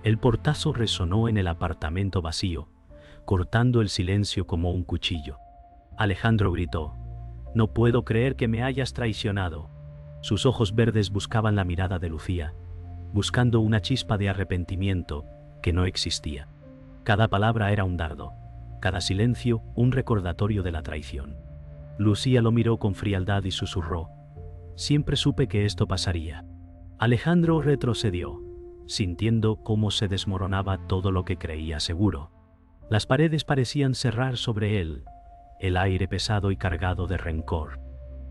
El portazo resonó en el apartamento vacío, cortando el silencio como un cuchillo. Alejandro gritó: «No puedo creer que me hayas traicionado». Sus ojos verdes buscaban la mirada de Lucía, buscando una chispa de arrepentimiento que no existía. Cada palabra era un dardo, cada silencio un recordatorio de la traición. Lucía lo miró con frialdad y susurró: «Siempre supe que esto pasaría». Alejandro retrocedió, sintiendo cómo se desmoronaba todo lo que creía seguro. Las paredes parecían cerrar sobre él, el aire pesado y cargado de rencor.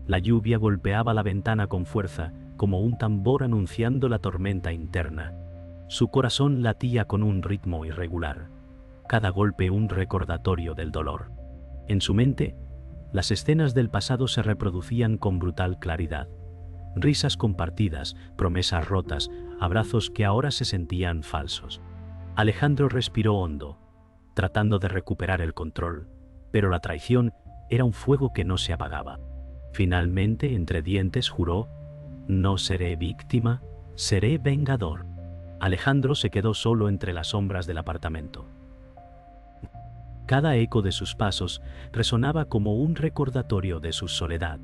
La lluvia golpeaba la ventana con fuerza, como un tambor anunciando la tormenta interna. Su corazón latía con un ritmo irregular, cada golpe un recordatorio del dolor. En su mente, las escenas del pasado se reproducían con brutal claridad. Risas compartidas, promesas rotas, abrazos que ahora se sentían falsos. Alejandro respiró hondo, tratando de recuperar el control, pero la traición era un fuego que no se apagaba. Finalmente, entre dientes, juró: «No seré víctima, seré vengador». Alejandro se quedó solo entre las sombras del apartamento. Cada eco de sus pasos resonaba como un recordatorio de su soledad.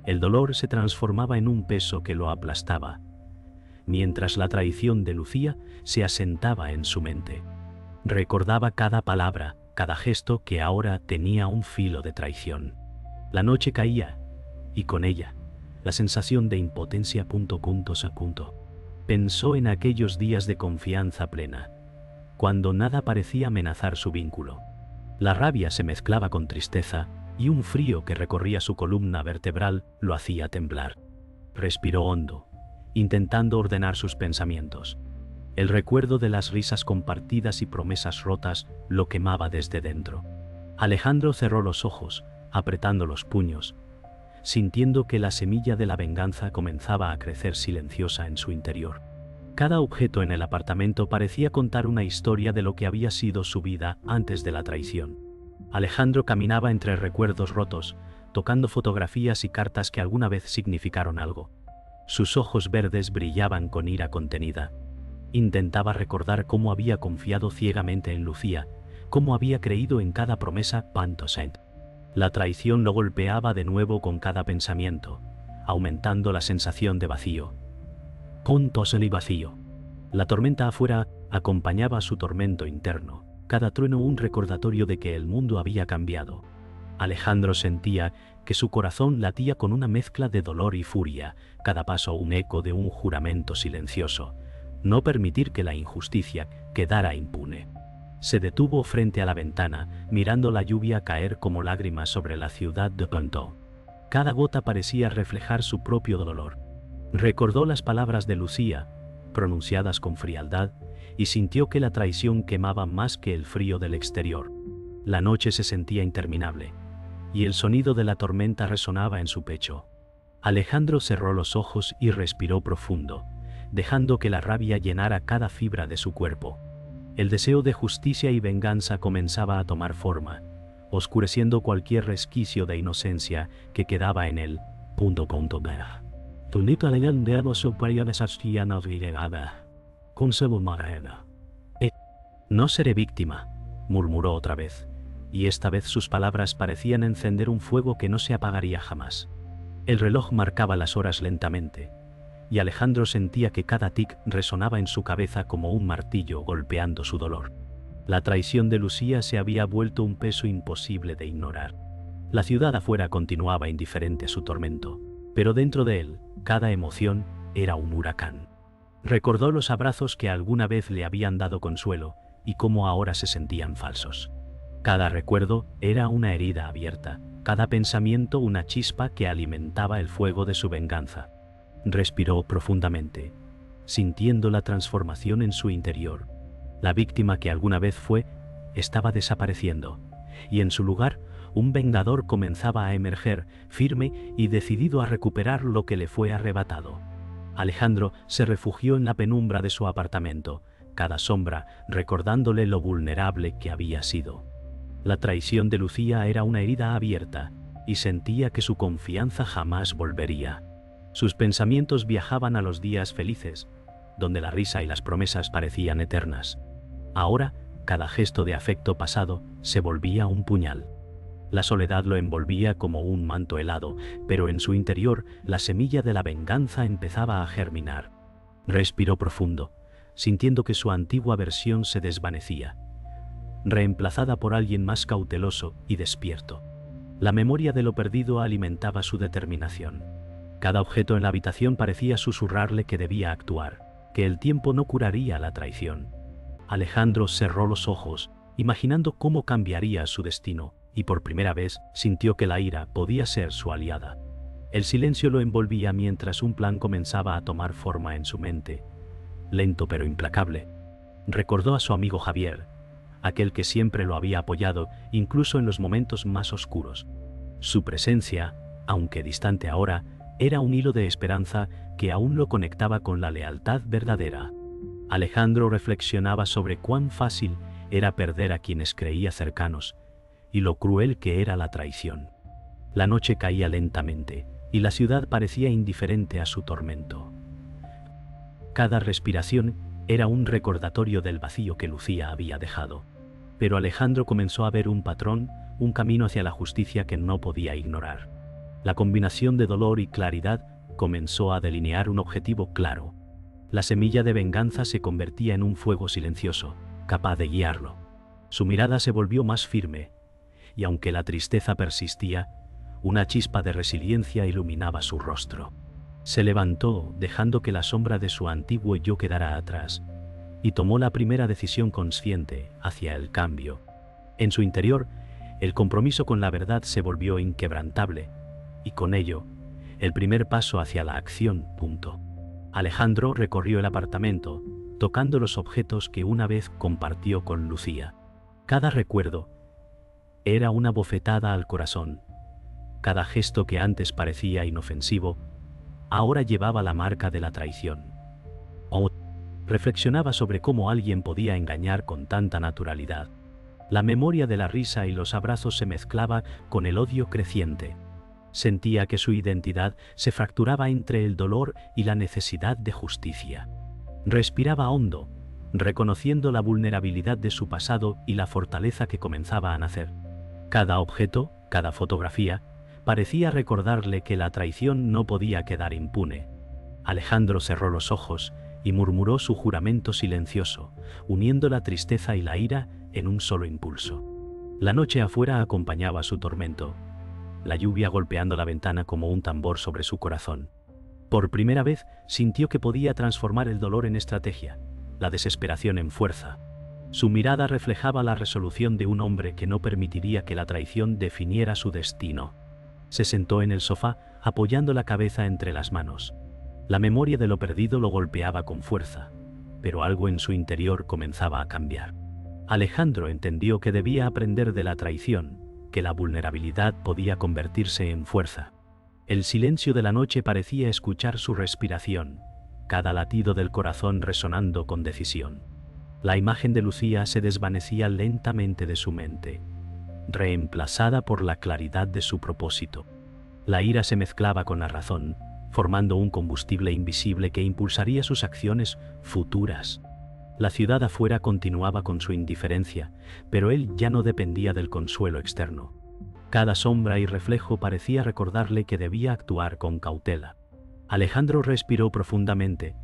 El dolor se transformaba en un peso que lo aplastaba, mientras la traición de Lucía se asentaba en su mente. Recordaba cada palabra, cada gesto que ahora tenía un filo de traición. La noche caía, y con ella, la sensación de impotencia. Pensó en aquellos días de confianza plena, cuando nada parecía amenazar su vínculo. La rabia se mezclaba con tristeza, y un frío que recorría su columna vertebral lo hacía temblar. Respiró hondo, intentando ordenar sus pensamientos. El recuerdo de las risas compartidas y promesas rotas lo quemaba desde dentro. Alejandro cerró los ojos, apretando los puños, sintiendo que la semilla de la venganza comenzaba a crecer silenciosa en su interior. Cada objeto en el apartamento parecía contar una historia de lo que había sido su vida antes de la traición. Alejandro caminaba entre recuerdos rotos, tocando fotografías y cartas que alguna vez significaron algo. Sus ojos verdes brillaban con ira contenida. Intentaba recordar cómo había confiado ciegamente en Lucía, cómo había creído en cada promesa. La traición lo golpeaba de nuevo con cada pensamiento, aumentando la sensación de vacío. El vacío. La tormenta afuera acompañaba su tormento interno, cada trueno un recordatorio de que el mundo había cambiado. Alejandro sentía que su corazón latía con una mezcla de dolor y furia, cada paso un eco de un juramento silencioso: no permitir que la injusticia quedara impune. Se detuvo frente a la ventana, mirando la lluvia caer como lágrimas sobre la ciudad de pronto. Cada gota parecía reflejar su propio dolor. Recordó las palabras de Lucía, pronunciadas con frialdad, y sintió que la traición quemaba más que el frío del exterior. La noche se sentía interminable, y el sonido de la tormenta resonaba en su pecho. Alejandro cerró los ojos y respiró profundo, dejando que la rabia llenara cada fibra de su cuerpo. El deseo de justicia y venganza comenzaba a tomar forma, oscureciendo cualquier resquicio de inocencia que quedaba en él. No seré víctima, murmuró otra vez, y esta vez sus palabras parecían encender un fuego que no se apagaría jamás. El reloj marcaba las horas lentamente, y Alejandro sentía que cada tic resonaba en su cabeza como un martillo golpeando su dolor. La traición de Lucía se había vuelto un peso imposible de ignorar. La ciudad afuera continuaba indiferente a su tormento, pero dentro de él, cada emoción era un huracán. Recordó los abrazos que alguna vez le habían dado consuelo y cómo ahora se sentían falsos. Cada recuerdo era una herida abierta, cada pensamiento una chispa que alimentaba el fuego de su venganza. Respiró profundamente, sintiendo la transformación en su interior. La víctima que alguna vez fue estaba desapareciendo, y en su lugar un vengador comenzaba a emerger, firme y decidido a recuperar lo que le fue arrebatado. Alejandro se refugió en la penumbra de su apartamento, cada sombra recordándole lo vulnerable que había sido. La traición de Lucía era una herida abierta, y sentía que su confianza jamás volvería. Sus pensamientos viajaban a los días felices, donde la risa y las promesas parecían eternas. Ahora, cada gesto de afecto pasado se volvía un puñal. La soledad lo envolvía como un manto helado, pero en su interior la semilla de la venganza empezaba a germinar. Respiró profundo, sintiendo que su antigua versión se desvanecía, reemplazada por alguien más cauteloso y despierto. La memoria de lo perdido alimentaba su determinación. Cada objeto en la habitación parecía susurrarle que debía actuar, que el tiempo no curaría la traición. Alejandro cerró los ojos, imaginando cómo cambiaría su destino, y por primera vez sintió que la ira podía ser su aliada. El silencio lo envolvía mientras un plan comenzaba a tomar forma en su mente. Lento pero implacable. Recordó a su amigo Javier, aquel que siempre lo había apoyado, incluso en los momentos más oscuros. Su presencia, aunque distante ahora, era un hilo de esperanza que aún lo conectaba con la lealtad verdadera. Alejandro reflexionaba sobre cuán fácil era perder a quienes creía cercanos, y lo cruel que era la traición. La noche caía lentamente, y la ciudad parecía indiferente a su tormento. Cada respiración era un recordatorio del vacío que Lucía había dejado. Pero Alejandro comenzó a ver un patrón, un camino hacia la justicia que no podía ignorar. La combinación de dolor y claridad comenzó a delinear un objetivo claro. La semilla de venganza se convertía en un fuego silencioso, capaz de guiarlo. Su mirada se volvió más firme, y aunque la tristeza persistía, una chispa de resiliencia iluminaba su rostro. Se levantó, dejando que la sombra de su antiguo yo quedara atrás, y tomó la primera decisión consciente hacia el cambio. En su interior, el compromiso con la verdad se volvió inquebrantable, y con ello, el primer paso hacia la acción. Alejandro recorrió el apartamento, tocando los objetos que una vez compartió con Lucía. Cada recuerdo era una bofetada al corazón. Cada gesto que antes parecía inofensivo, ahora llevaba la marca de la traición. Reflexionaba sobre cómo alguien podía engañar con tanta naturalidad. La memoria de la risa y los abrazos se mezclaba con el odio creciente. Sentía que su identidad se fracturaba entre el dolor y la necesidad de justicia. Respiraba hondo, reconociendo la vulnerabilidad de su pasado y la fortaleza que comenzaba a nacer. Cada objeto, cada fotografía, parecía recordarle que la traición no podía quedar impune. Alejandro cerró los ojos y murmuró su juramento silencioso, uniendo la tristeza y la ira en un solo impulso. La noche afuera acompañaba su tormento, la lluvia golpeando la ventana como un tambor sobre su corazón. Por primera vez sintió que podía transformar el dolor en estrategia, la desesperación en fuerza. Su mirada reflejaba la resolución de un hombre que no permitiría que la traición definiera su destino. Se sentó en el sofá, apoyando la cabeza entre las manos. La memoria de lo perdido lo golpeaba con fuerza, pero algo en su interior comenzaba a cambiar. Alejandro entendió que debía aprender de la traición, que la vulnerabilidad podía convertirse en fuerza. El silencio de la noche parecía escuchar su respiración, cada latido del corazón resonando con decisión. La imagen de Lucía se desvanecía lentamente de su mente, reemplazada por la claridad de su propósito. La ira se mezclaba con la razón, formando un combustible invisible que impulsaría sus acciones futuras. La ciudad afuera continuaba con su indiferencia, pero él ya no dependía del consuelo externo. Cada sombra y reflejo parecía recordarle que debía actuar con cautela. Alejandro respiró profundamente,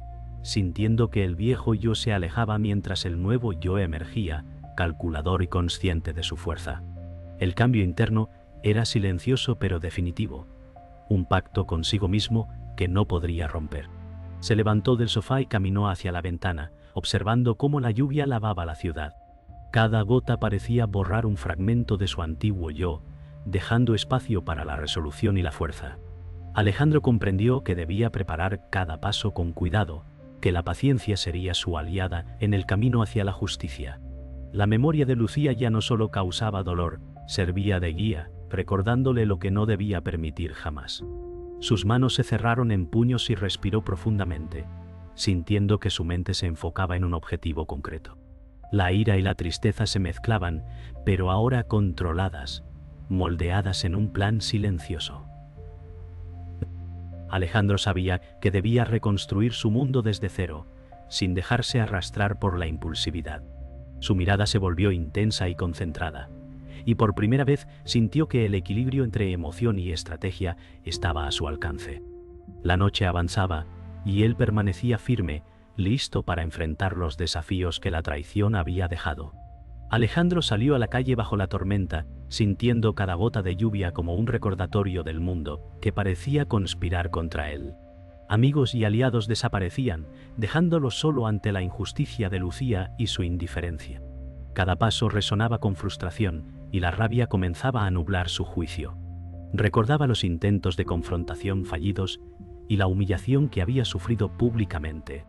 sintiendo que el viejo yo se alejaba mientras el nuevo yo emergía, calculador y consciente de su fuerza. El cambio interno era silencioso pero definitivo, un pacto consigo mismo que no podría romper. Se levantó del sofá y caminó hacia la ventana, observando cómo la lluvia lavaba la ciudad. Cada gota parecía borrar un fragmento de su antiguo yo, dejando espacio para la resolución y la fuerza. Alejandro comprendió que debía preparar cada paso con cuidado, que la paciencia sería su aliada en el camino hacia la justicia. La memoria de Lucía ya no solo causaba dolor, servía de guía, recordándole lo que no debía permitir jamás. Sus manos se cerraron en puños y respiró profundamente, sintiendo que su mente se enfocaba en un objetivo concreto. La ira y la tristeza se mezclaban, pero ahora controladas, moldeadas en un plan silencioso. Alejandro sabía que debía reconstruir su mundo desde cero, sin dejarse arrastrar por la impulsividad. Su mirada se volvió intensa y concentrada, y por primera vez sintió que el equilibrio entre emoción y estrategia estaba a su alcance. La noche avanzaba, y él permanecía firme, listo para enfrentar los desafíos que la traición había dejado. Alejandro salió a la calle bajo la tormenta, sintiendo cada gota de lluvia como un recordatorio del mundo que parecía conspirar contra él. Amigos y aliados desaparecían, dejándolo solo ante la injusticia de Lucía y su indiferencia. Cada paso resonaba con frustración, y la rabia comenzaba a nublar su juicio. Recordaba los intentos de confrontación fallidos y la humillación que había sufrido públicamente.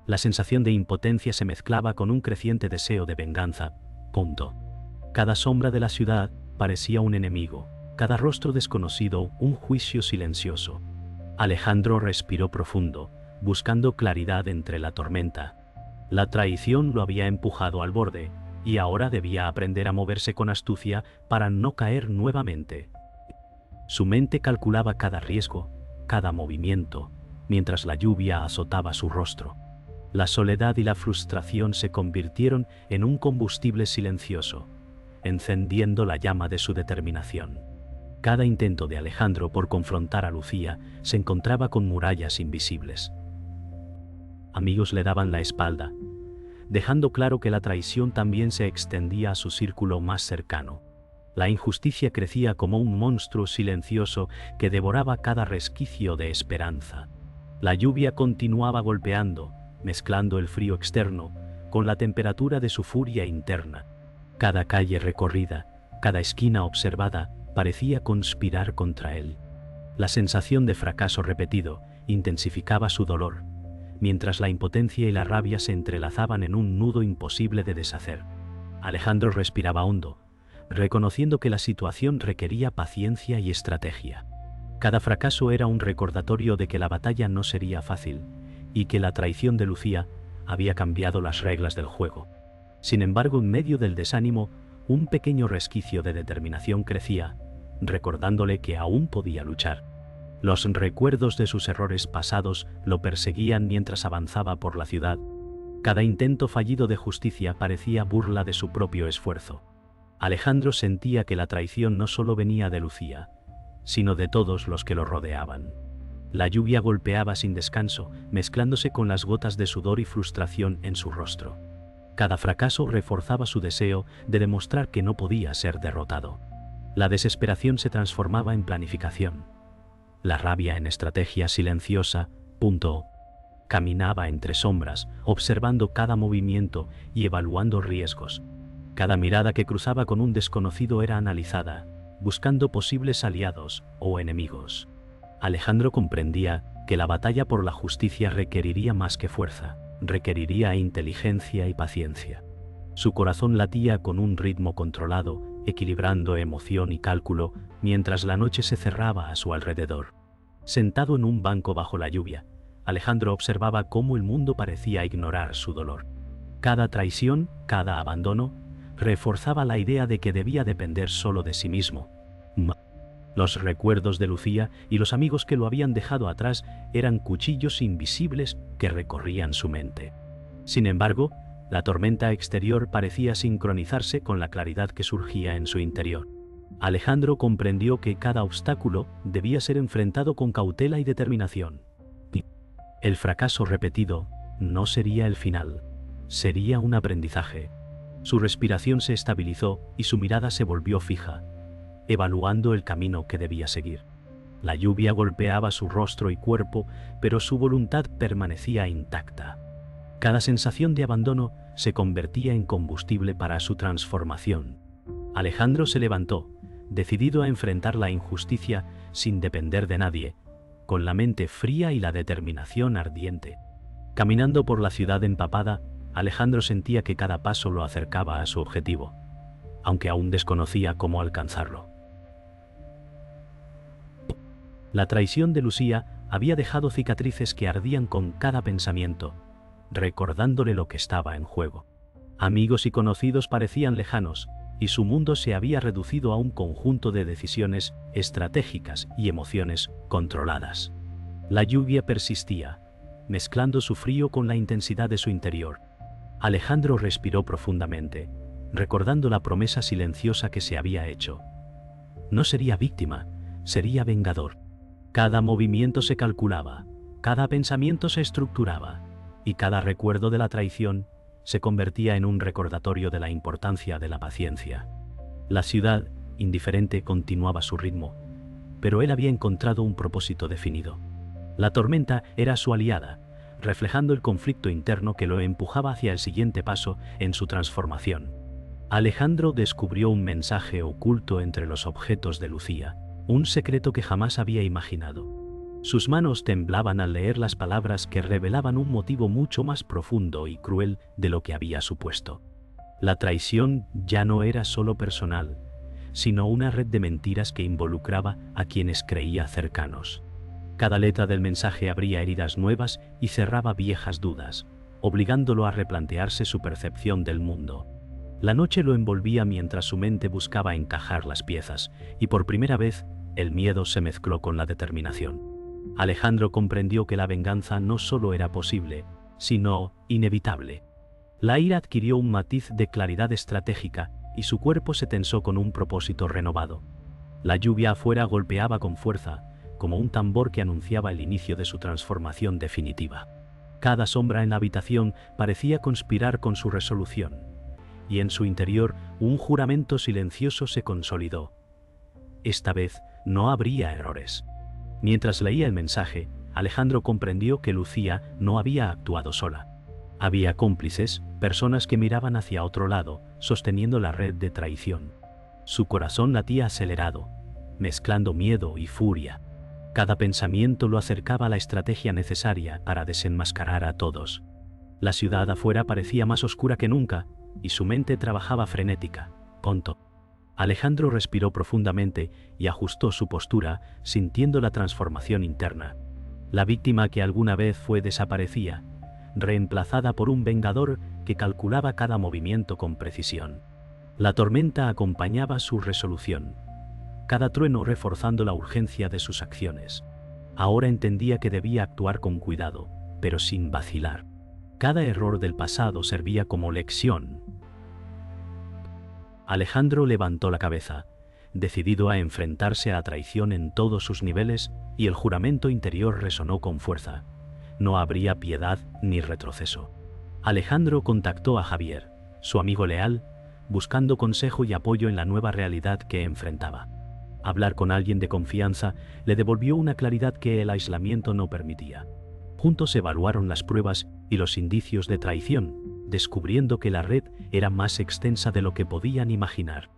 La sensación de impotencia se mezclaba con un creciente deseo de venganza. Cada sombra de la ciudad parecía un enemigo, cada rostro desconocido un juicio silencioso. Alejandro respiró profundo, buscando claridad entre la tormenta. La traición lo había empujado al borde, y ahora debía aprender a moverse con astucia para no caer nuevamente. Su mente calculaba cada riesgo, cada movimiento, mientras la lluvia azotaba su rostro. La soledad y la frustración se convirtieron en un combustible silencioso, encendiendo la llama de su determinación. Cada intento de Alejandro por confrontar a Lucía se encontraba con murallas invisibles. Amigos le daban la espalda, dejando claro que la traición también se extendía a su círculo más cercano. La injusticia crecía como un monstruo silencioso que devoraba cada resquicio de esperanza. La lluvia continuaba golpeando, mezclando el frío externo con la temperatura de su furia interna. Cada calle recorrida, cada esquina observada, parecía conspirar contra él. La sensación de fracaso repetido intensificaba su dolor, mientras la impotencia y la rabia se entrelazaban en un nudo imposible de deshacer. Alejandro respiraba hondo, reconociendo que la situación requería paciencia y estrategia. Cada fracaso era un recordatorio de que la batalla no sería fácil, y que la traición de Lucía había cambiado las reglas del juego. Sin embargo, en medio del desánimo, un pequeño resquicio de determinación crecía, recordándole que aún podía luchar. Los recuerdos de sus errores pasados lo perseguían mientras avanzaba por la ciudad. Cada intento fallido de justicia parecía burla de su propio esfuerzo. Alejandro sentía que la traición no solo venía de Lucía, sino de todos los que lo rodeaban. La lluvia golpeaba sin descanso, mezclándose con las gotas de sudor y frustración en su rostro. Cada fracaso reforzaba su deseo de demostrar que no podía ser derrotado. La desesperación se transformaba en planificación. La rabia en estrategia silenciosa. Caminaba entre sombras, observando cada movimiento y evaluando riesgos. Cada mirada que cruzaba con un desconocido era analizada, buscando posibles aliados o enemigos. Alejandro comprendía que la batalla por la justicia requeriría más que fuerza, requeriría inteligencia y paciencia. Su corazón latía con un ritmo controlado, equilibrando emoción y cálculo, mientras la noche se cerraba a su alrededor. Sentado en un banco bajo la lluvia, Alejandro observaba cómo el mundo parecía ignorar su dolor. Cada traición, cada abandono, reforzaba la idea de que debía depender solo de sí mismo. Los recuerdos de Lucía y los amigos que lo habían dejado atrás eran cuchillos invisibles que recorrían su mente. Sin embargo, la tormenta exterior parecía sincronizarse con la claridad que surgía en su interior. Alejandro comprendió que cada obstáculo debía ser enfrentado con cautela y determinación. El fracaso repetido no sería el final, sería un aprendizaje. Su respiración se estabilizó y su mirada se volvió fija, evaluando el camino que debía seguir. La lluvia golpeaba su rostro y cuerpo, pero su voluntad permanecía intacta. Cada sensación de abandono se convertía en combustible para su transformación. Alejandro se levantó, decidido a enfrentar la injusticia sin depender de nadie, con la mente fría y la determinación ardiente. Caminando por la ciudad empapada, Alejandro sentía que cada paso lo acercaba a su objetivo, aunque aún desconocía cómo alcanzarlo. La traición de Lucía había dejado cicatrices que ardían con cada pensamiento, recordándole lo que estaba en juego. Amigos y conocidos parecían lejanos, y su mundo se había reducido a un conjunto de decisiones estratégicas y emociones controladas. La lluvia persistía, mezclando su frío con la intensidad de su interior. Alejandro respiró profundamente, recordando la promesa silenciosa que se había hecho. No sería víctima, sería vengador. Cada movimiento se calculaba, cada pensamiento se estructuraba, y cada recuerdo de la traición se convertía en un recordatorio de la importancia de la paciencia. La ciudad, indiferente, continuaba su ritmo, pero él había encontrado un propósito definido. La tormenta era su aliada, reflejando el conflicto interno que lo empujaba hacia el siguiente paso en su transformación. Alejandro descubrió un mensaje oculto entre los objetos de Lucía, un secreto que jamás había imaginado. Sus manos temblaban al leer las palabras que revelaban un motivo mucho más profundo y cruel de lo que había supuesto. La traición ya no era solo personal, sino una red de mentiras que involucraba a quienes creía cercanos. Cada letra del mensaje abría heridas nuevas y cerraba viejas dudas, obligándolo a replantearse su percepción del mundo. La noche lo envolvía mientras su mente buscaba encajar las piezas, y por primera vez el miedo se mezcló con la determinación. Alejandro comprendió que la venganza no solo era posible, sino inevitable. La ira adquirió un matiz de claridad estratégica y su cuerpo se tensó con un propósito renovado. La lluvia afuera golpeaba con fuerza, como un tambor que anunciaba el inicio de su transformación definitiva. Cada sombra en la habitación parecía conspirar con su resolución, y en su interior un juramento silencioso se consolidó. Esta vez no habría errores. Mientras leía el mensaje, Alejandro comprendió que Lucía no había actuado sola. Había cómplices, personas que miraban hacia otro lado, sosteniendo la red de traición. Su corazón latía acelerado, mezclando miedo y furia. Cada pensamiento lo acercaba a la estrategia necesaria para desenmascarar a todos. La ciudad afuera parecía más oscura que nunca, y su mente trabajaba frenética. Pronto. Alejandro respiró profundamente y ajustó su postura, sintiendo la transformación interna. La víctima que alguna vez fue desaparecía, reemplazada por un vengador que calculaba cada movimiento con precisión. La tormenta acompañaba su resolución, cada trueno reforzando la urgencia de sus acciones. Ahora entendía que debía actuar con cuidado, pero sin vacilar. Cada error del pasado servía como lección. Alejandro levantó la cabeza, decidido a enfrentarse a la traición en todos sus niveles, y el juramento interior resonó con fuerza. No habría piedad ni retroceso. Alejandro contactó a Javier, su amigo leal, buscando consejo y apoyo en la nueva realidad que enfrentaba. Hablar con alguien de confianza le devolvió una claridad que el aislamiento no permitía. Juntos evaluaron las pruebas y los indicios de traición, descubriendo que la red era más extensa de lo que podían imaginar.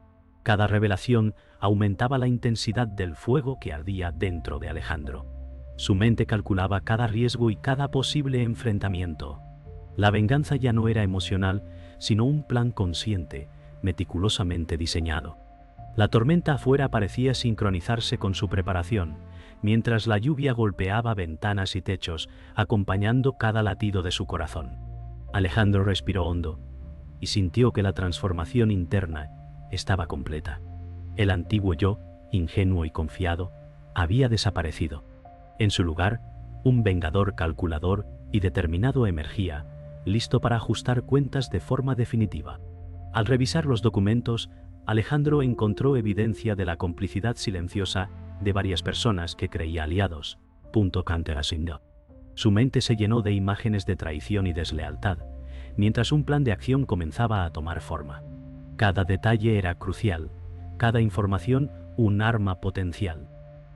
Cada revelación aumentaba la intensidad del fuego que ardía dentro de Alejandro. Su mente calculaba cada riesgo y cada posible enfrentamiento. La venganza ya no era emocional, sino un plan consciente, meticulosamente diseñado. La tormenta afuera parecía sincronizarse con su preparación, mientras la lluvia golpeaba ventanas y techos, acompañando cada latido de su corazón. Alejandro respiró hondo y sintió que la transformación interna estaba completa. El antiguo yo, ingenuo y confiado, había desaparecido. En su lugar, un vengador calculador y determinado emergía, listo para ajustar cuentas de forma definitiva. Al revisar los documentos, Alejandro encontró evidencia de la complicidad silenciosa de varias personas que creía aliados. Su mente se llenó de imágenes de traición y deslealtad, mientras un plan de acción comenzaba a tomar forma. Cada detalle era crucial, cada información un arma potencial.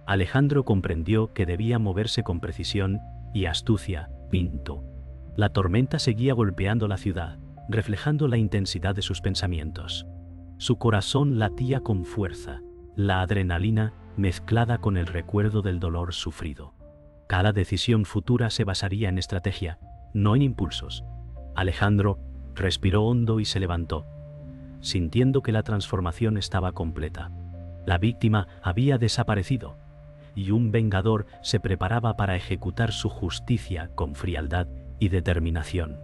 Alejandro comprendió que debía moverse con precisión y astucia. La tormenta seguía golpeando la ciudad, reflejando la intensidad de sus pensamientos. Su corazón latía con fuerza, la adrenalina mezclada con el recuerdo del dolor sufrido. Cada decisión futura se basaría en estrategia, no en impulsos. Alejandro respiró hondo y se levantó, sintiendo que la transformación estaba completa. La víctima había desaparecido, y un vengador se preparaba para ejecutar su justicia con frialdad y determinación.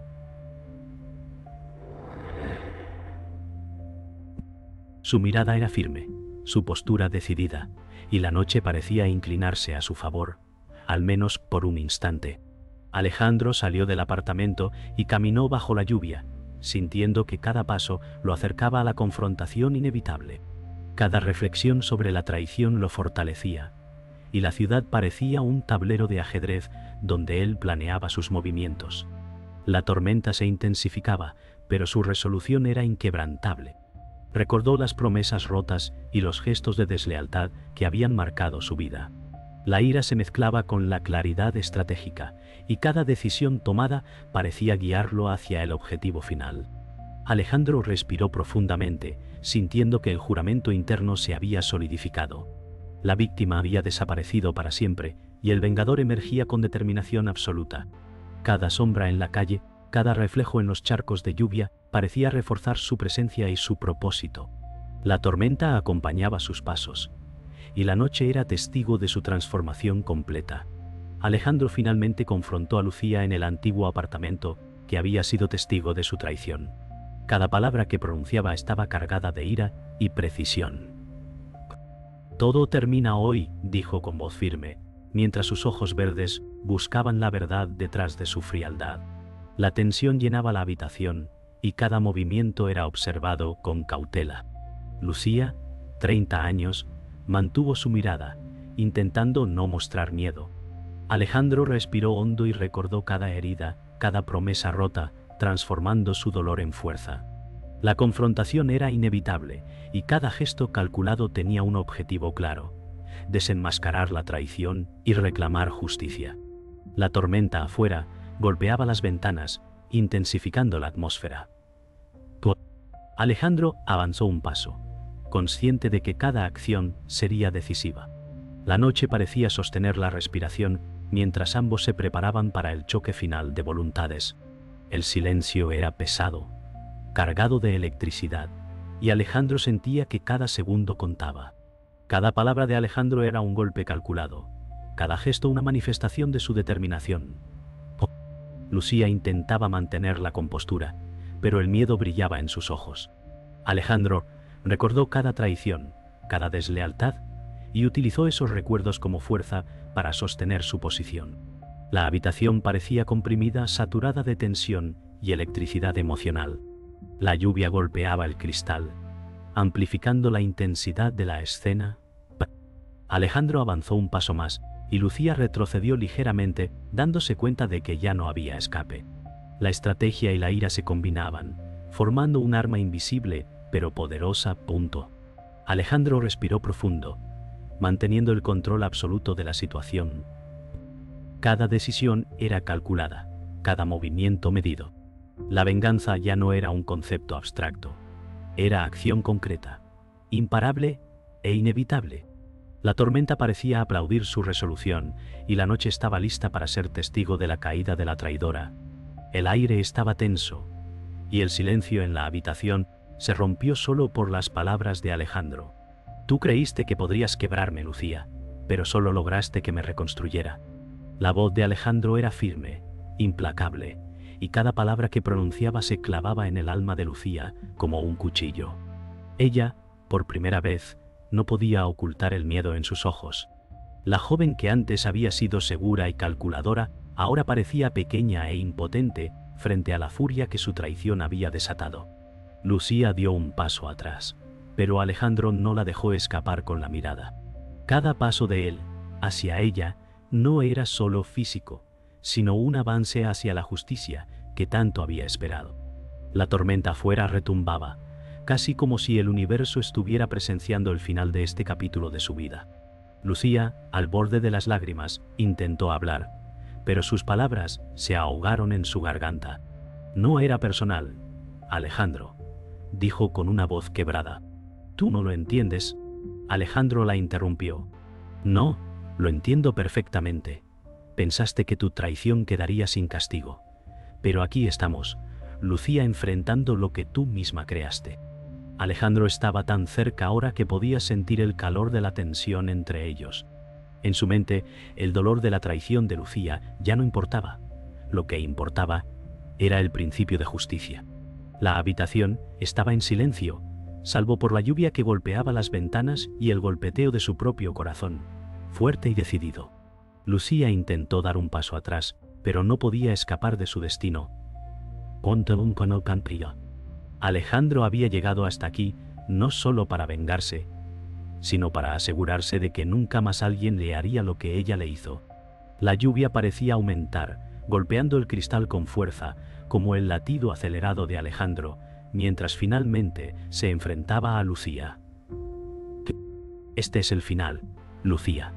Su mirada era firme, su postura decidida, y la noche parecía inclinarse a su favor, al menos por un instante. Alejandro salió del apartamento y caminó bajo la lluvia, sintiendo que cada paso lo acercaba a la confrontación inevitable. Cada reflexión sobre la traición lo fortalecía, y la ciudad parecía un tablero de ajedrez donde él planeaba sus movimientos. La tormenta se intensificaba, pero su resolución era inquebrantable. Recordó las promesas rotas y los gestos de deslealtad que habían marcado su vida. La ira se mezclaba con la claridad estratégica, y cada decisión tomada parecía guiarlo hacia el objetivo final. Alejandro respiró profundamente, sintiendo que el juramento interno se había solidificado. La víctima había desaparecido para siempre, y el vengador emergía con determinación absoluta. Cada sombra en la calle, cada reflejo en los charcos de lluvia, parecía reforzar su presencia y su propósito. La tormenta acompañaba sus pasos, y la noche era testigo de su transformación completa. Alejandro finalmente confrontó a Lucía en el antiguo apartamento, que había sido testigo de su traición. Cada palabra que pronunciaba estaba cargada de ira y precisión. «Todo termina hoy», dijo con voz firme, mientras sus ojos verdes buscaban la verdad detrás de su frialdad. La tensión llenaba la habitación, y cada movimiento era observado con cautela. Lucía, 30 años, mantuvo su mirada, intentando no mostrar miedo. Alejandro respiró hondo y recordó cada herida, cada promesa rota, transformando su dolor en fuerza. La confrontación era inevitable, y cada gesto calculado tenía un objetivo claro: desenmascarar la traición y reclamar justicia. La tormenta afuera golpeaba las ventanas, intensificando la atmósfera. Alejandro avanzó un paso, consciente de que cada acción sería decisiva. La noche parecía sostener la respiración mientras ambos se preparaban para el choque final de voluntades. El silencio era pesado, cargado de electricidad, y Alejandro sentía que cada segundo contaba. Cada palabra de Alejandro era un golpe calculado, cada gesto una manifestación de su determinación. Lucía intentaba mantener la compostura, pero el miedo brillaba en sus ojos. Alejandro recordó cada traición, cada deslealtad, y utilizó esos recuerdos como fuerza para sostener su posición. La habitación parecía comprimida, saturada de tensión y electricidad emocional. La lluvia golpeaba el cristal, amplificando la intensidad de la escena. Alejandro avanzó un paso más, y Lucía retrocedió ligeramente, dándose cuenta de que ya no había escape. La estrategia y la ira se combinaban, formando un arma invisible, pero poderosa. Alejandro respiró profundo, manteniendo el control absoluto de la situación. Cada decisión era calculada, cada movimiento medido. La venganza ya no era un concepto abstracto, era acción concreta, imparable e inevitable. La tormenta parecía aplaudir su resolución, y la noche estaba lista para ser testigo de la caída de la traidora. El aire estaba tenso, y el silencio en la habitación se rompió solo por las palabras de Alejandro. «Tú creíste que podrías quebrarme, Lucía, pero solo lograste que me reconstruyera». La voz de Alejandro era firme, implacable, y cada palabra que pronunciaba se clavaba en el alma de Lucía como un cuchillo. Ella, por primera vez, no podía ocultar el miedo en sus ojos. La joven que antes había sido segura y calculadora, ahora parecía pequeña e impotente frente a la furia que su traición había desatado. Lucía dio un paso atrás, pero Alejandro no la dejó escapar con la mirada. Cada paso de él, hacia ella, no era solo físico, sino un avance hacia la justicia que tanto había esperado. La tormenta afuera retumbaba, casi como si el universo estuviera presenciando el final de este capítulo de su vida. Lucía, al borde de las lágrimas, intentó hablar, pero sus palabras se ahogaron en su garganta. «No era personal, Alejandro», dijo con una voz quebrada. «Tú no lo entiendes». Alejandro la interrumpió. «No, lo entiendo perfectamente. Pensaste que tu traición quedaría sin castigo. Pero aquí estamos, Lucía, enfrentando lo que tú misma creaste». Alejandro estaba tan cerca ahora que podía sentir el calor de la tensión entre ellos. En su mente, el dolor de la traición de Lucía ya no importaba. Lo que importaba era el principio de justicia. La habitación estaba en silencio, salvo por la lluvia que golpeaba las ventanas y el golpeteo de su propio corazón, fuerte y decidido. Lucía intentó dar un paso atrás, pero no podía escapar de su destino. Alejandro había llegado hasta aquí no solo para vengarse, sino para asegurarse de que nunca más alguien le haría lo que ella le hizo. La lluvia parecía aumentar, golpeando el cristal con fuerza, como el latido acelerado de Alejandro, mientras finalmente se enfrentaba a Lucía. Este es el final, Lucía.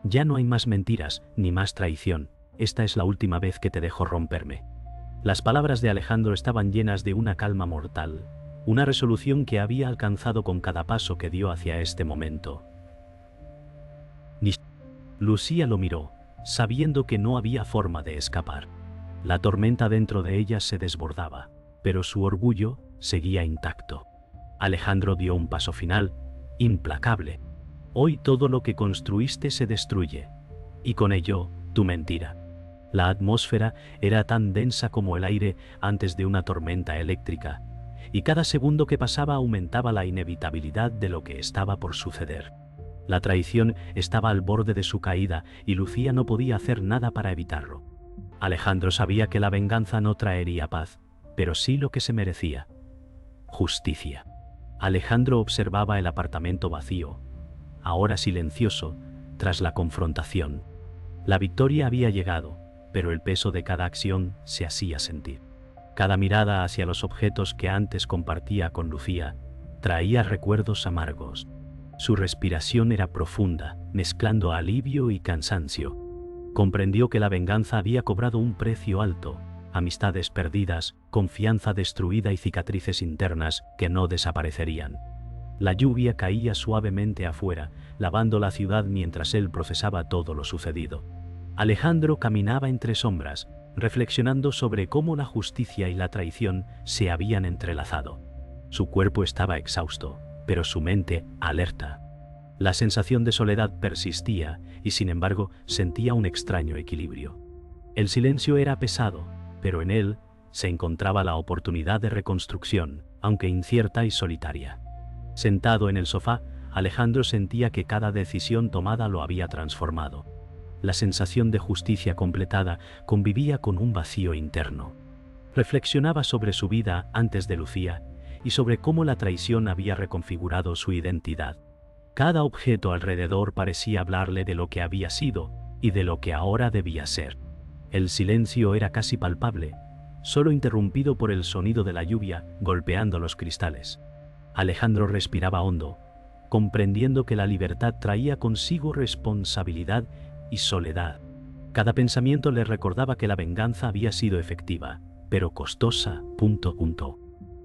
Ya no hay más mentiras, ni más traición. Esta es la última vez que te dejo romperme. Las palabras de Alejandro estaban llenas de una calma mortal, una resolución que había alcanzado con cada paso que dio hacia este momento. Lucía lo miró, sabiendo que no había forma de escapar. La tormenta dentro de ella se desbordaba, pero su orgullo seguía intacto. Alejandro dio un paso final, implacable. Hoy todo lo que construiste se destruye, y con ello, tu mentira. La atmósfera era tan densa como el aire antes de una tormenta eléctrica, y cada segundo que pasaba aumentaba la inevitabilidad de lo que estaba por suceder. La traición estaba al borde de su caída y Lucía no podía hacer nada para evitarlo. Alejandro sabía que la venganza no traería paz, pero sí lo que se merecía: justicia. Alejandro observaba el apartamento vacío, ahora silencioso, tras la confrontación. La victoria había llegado, pero el peso de cada acción se hacía sentir. Cada mirada hacia los objetos que antes compartía con Lucía traía recuerdos amargos. Su respiración era profunda, mezclando alivio y cansancio. Comprendió que la venganza había cobrado un precio alto: amistades perdidas, confianza destruida y cicatrices internas que no desaparecerían. La lluvia caía suavemente afuera, lavando la ciudad mientras él procesaba todo lo sucedido. Alejandro caminaba entre sombras, reflexionando sobre cómo la justicia y la traición se habían entrelazado. Su cuerpo estaba exhausto, pero su mente alerta. La sensación de soledad persistía y, sin embargo, sentía un extraño equilibrio. El silencio era pesado, pero en él se encontraba la oportunidad de reconstrucción, aunque incierta y solitaria. Sentado en el sofá, Alejandro sentía que cada decisión tomada lo había transformado. La sensación de justicia completada convivía con un vacío interno. Reflexionaba sobre su vida antes de Lucía y sobre cómo la traición había reconfigurado su identidad. Cada objeto alrededor parecía hablarle de lo que había sido y de lo que ahora debía ser. El silencio era casi palpable, solo interrumpido por el sonido de la lluvia golpeando los cristales. Alejandro respiraba hondo, comprendiendo que la libertad traía consigo responsabilidad y soledad. Cada pensamiento le recordaba que la venganza había sido efectiva, pero costosa.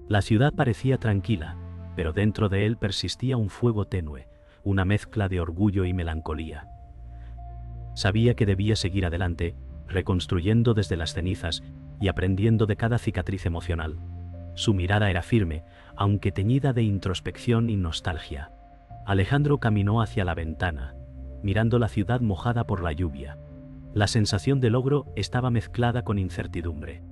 La ciudad parecía tranquila, pero dentro de él persistía un fuego tenue, una mezcla de orgullo y melancolía. Sabía que debía seguir adelante, reconstruyendo desde las cenizas y aprendiendo de cada cicatriz emocional. Su mirada era firme, aunque teñida de introspección y nostalgia. Alejandro caminó hacia la ventana, mirando la ciudad mojada por la lluvia. La sensación de logro estaba mezclada con incertidumbre.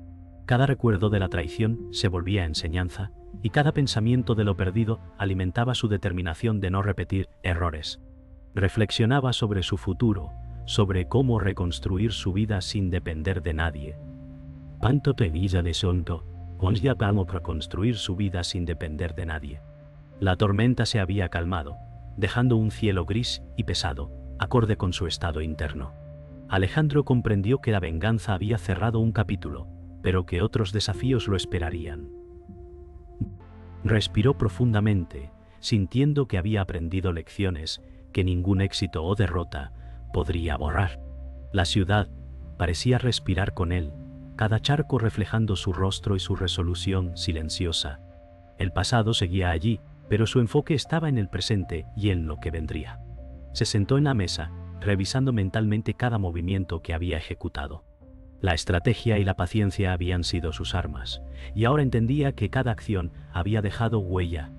Cada recuerdo de la traición se volvía enseñanza, y cada pensamiento de lo perdido alimentaba su determinación de no repetir errores. Reflexionaba sobre su futuro, sobre cómo reconstruir su vida sin depender de nadie. Panto Tevisa de Sonto, ya vamos a reconstruir su vida sin depender de nadie. La tormenta se había calmado, dejando un cielo gris y pesado, acorde con su estado interno. Alejandro comprendió que la venganza había cerrado un capítulo, pero que otros desafíos lo esperarían. Respiró profundamente, sintiendo que había aprendido lecciones que ningún éxito o derrota podría borrar. La ciudad parecía respirar con él, cada charco reflejando su rostro y su resolución silenciosa. El pasado seguía allí, pero su enfoque estaba en el presente y en lo que vendría. Se sentó en la mesa, revisando mentalmente cada movimiento que había ejecutado. La estrategia y la paciencia habían sido sus armas, y ahora entendía que cada acción había dejado huella.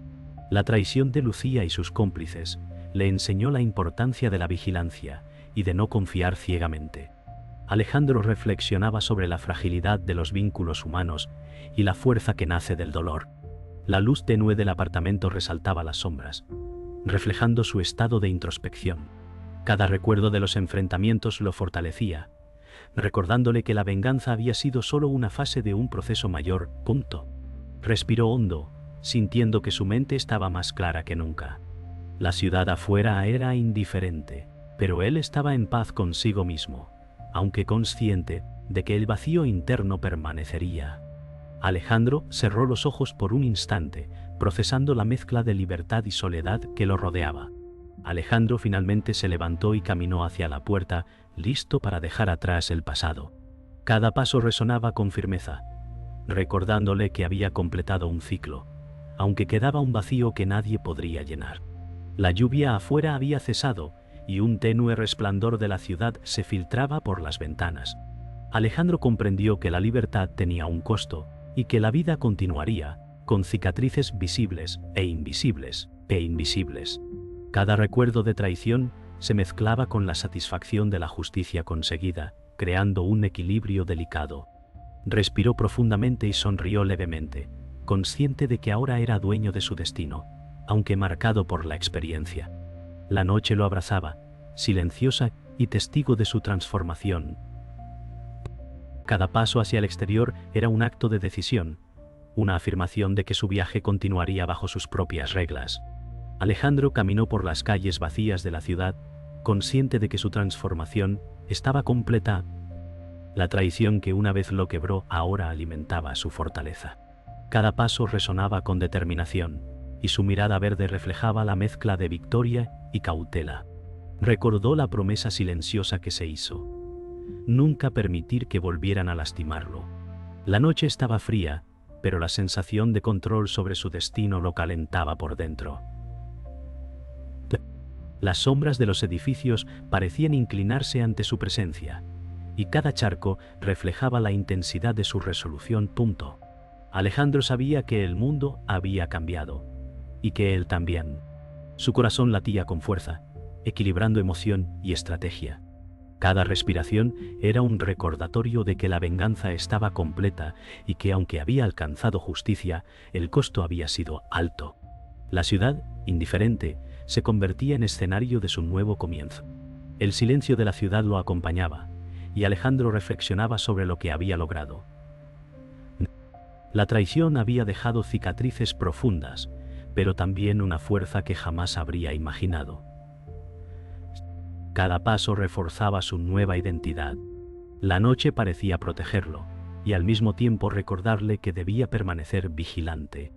La traición de Lucía y sus cómplices le enseñó la importancia de la vigilancia y de no confiar ciegamente. Alejandro reflexionaba sobre la fragilidad de los vínculos humanos y la fuerza que nace del dolor. La luz tenue del apartamento resaltaba las sombras, reflejando su estado de introspección. Cada recuerdo de los enfrentamientos lo fortalecía, recordándole que la venganza había sido solo una fase de un proceso mayor. Respiró hondo, sintiendo que su mente estaba más clara que nunca. La ciudad afuera era indiferente, pero él estaba en paz consigo mismo, aunque consciente de que el vacío interno permanecería. Alejandro cerró los ojos por un instante, procesando la mezcla de libertad y soledad que lo rodeaba. Alejandro finalmente se levantó y caminó hacia la puerta, listo para dejar atrás el pasado. Cada paso resonaba con firmeza, recordándole que había completado un ciclo, aunque quedaba un vacío que nadie podría llenar. La lluvia afuera había cesado, y un tenue resplandor de la ciudad se filtraba por las ventanas. Alejandro comprendió que la libertad tenía un costo, y que la vida continuaría, con cicatrices visibles e invisibles. Cada recuerdo de traición se mezclaba con la satisfacción de la justicia conseguida, creando un equilibrio delicado. Respiró profundamente y sonrió levemente, consciente de que ahora era dueño de su destino, aunque marcado por la experiencia. La noche lo abrazaba, silenciosa y testigo de su transformación. Cada paso hacia el exterior era un acto de decisión, una afirmación de que su viaje continuaría bajo sus propias reglas. Alejandro caminó por las calles vacías de la ciudad, consciente de que su transformación estaba completa. La traición que una vez lo quebró ahora alimentaba su fortaleza. Cada paso resonaba con determinación, y su mirada verde reflejaba la mezcla de victoria y cautela. Recordó la promesa silenciosa que se hizo: nunca permitir que volvieran a lastimarlo. La noche estaba fría, pero la sensación de control sobre su destino lo calentaba por dentro. Las sombras de los edificios parecían inclinarse ante su presencia, y cada charco reflejaba la intensidad de su resolución. Alejandro sabía que el mundo había cambiado, y que él también. Su corazón latía con fuerza, equilibrando emoción y estrategia. Cada respiración era un recordatorio de que la venganza estaba completa y que aunque había alcanzado justicia, el costo había sido alto. La ciudad, indiferente, se convertía en escenario de su nuevo comienzo. El silencio de la ciudad lo acompañaba, y Alejandro reflexionaba sobre lo que había logrado. La traición había dejado cicatrices profundas, pero también una fuerza que jamás habría imaginado. Cada paso reforzaba su nueva identidad. La noche parecía protegerlo, y al mismo tiempo recordarle que debía permanecer vigilante.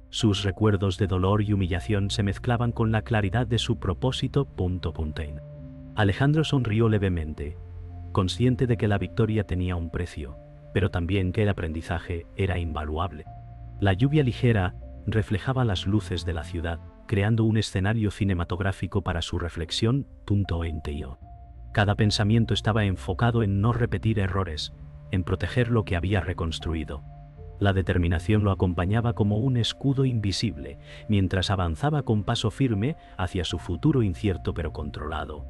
Sus recuerdos de dolor y humillación se mezclaban con la claridad de su propósito. Alejandro sonrió levemente, consciente de que la victoria tenía un precio, pero también que el aprendizaje era invaluable. La lluvia ligera reflejaba las luces de la ciudad, creando un escenario cinematográfico para su reflexión. Cada pensamiento estaba enfocado en no repetir errores, en proteger lo que había reconstruido. La determinación lo acompañaba como un escudo invisible, mientras avanzaba con paso firme hacia su futuro incierto pero controlado.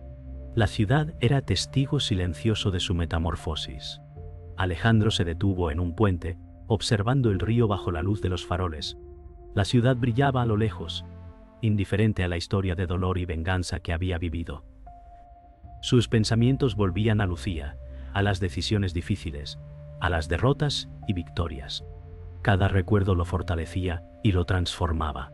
La ciudad era testigo silencioso de su metamorfosis. Alejandro se detuvo en un puente, observando el río bajo la luz de los faroles. La ciudad brillaba a lo lejos, indiferente a la historia de dolor y venganza que había vivido. Sus pensamientos volvían a Lucía, a las decisiones difíciles, a las derrotas y victorias. Cada recuerdo lo fortalecía y lo transformaba.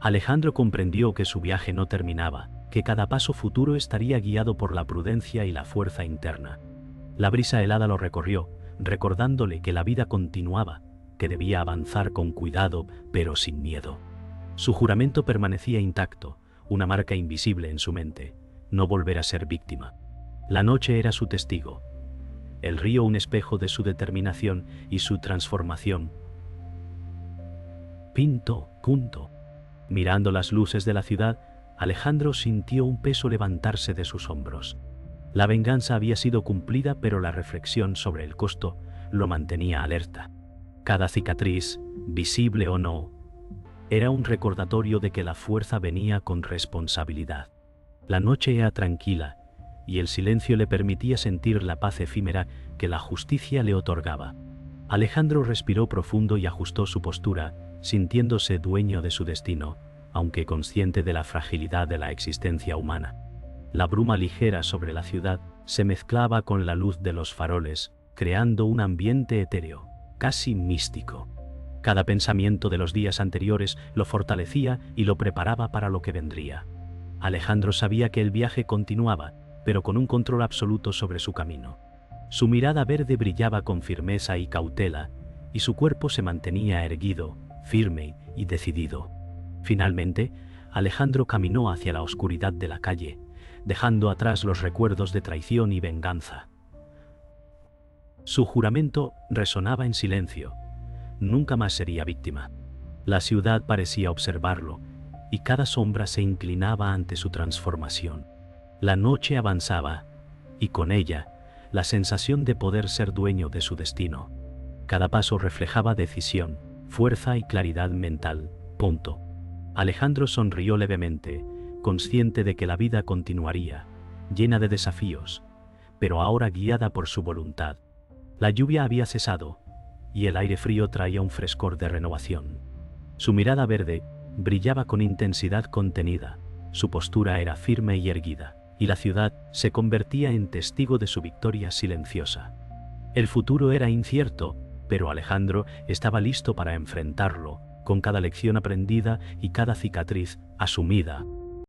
Alejandro comprendió que su viaje no terminaba, que cada paso futuro estaría guiado por la prudencia y la fuerza interna. La brisa helada lo recorrió, recordándole que la vida continuaba, que debía avanzar con cuidado, pero sin miedo. Su juramento permanecía intacto, una marca invisible en su mente: no volver a ser víctima. La noche era su testigo, el río un espejo de su determinación y su transformación. Mirando las luces de la ciudad, Alejandro sintió un peso levantarse de sus hombros. La venganza había sido cumplida, pero la reflexión sobre el costo lo mantenía alerta. Cada cicatriz, visible o no, era un recordatorio de que la fuerza venía con responsabilidad. La noche era tranquila, y el silencio le permitía sentir la paz efímera que la justicia le otorgaba. Alejandro respiró profundo y ajustó su postura, sintiéndose dueño de su destino, aunque consciente de la fragilidad de la existencia humana. La bruma ligera sobre la ciudad se mezclaba con la luz de los faroles, creando un ambiente etéreo, casi místico. Cada pensamiento de los días anteriores lo fortalecía y lo preparaba para lo que vendría. Alejandro sabía que el viaje continuaba, pero con un control absoluto sobre su camino. Su mirada verde brillaba con firmeza y cautela, y su cuerpo se mantenía erguido, firme y decidido. Finalmente, Alejandro caminó hacia la oscuridad de la calle, dejando atrás los recuerdos de traición y venganza. Su juramento resonaba en silencio. Nunca más sería víctima. La ciudad parecía observarlo, y cada sombra se inclinaba ante su transformación. La noche avanzaba, y con ella, la sensación de poder ser dueño de su destino. Cada paso reflejaba decisión, fuerza y claridad mental. Punto. Alejandro sonrió levemente, consciente de que la vida continuaría, llena de desafíos, pero ahora guiada por su voluntad. La lluvia había cesado, y el aire frío traía un frescor de renovación. Su mirada verde brillaba con intensidad contenida, su postura era firme y erguida, y la ciudad se convertía en testigo de su victoria silenciosa. El futuro era incierto, pero Alejandro estaba listo para enfrentarlo, con cada lección aprendida y cada cicatriz asumida.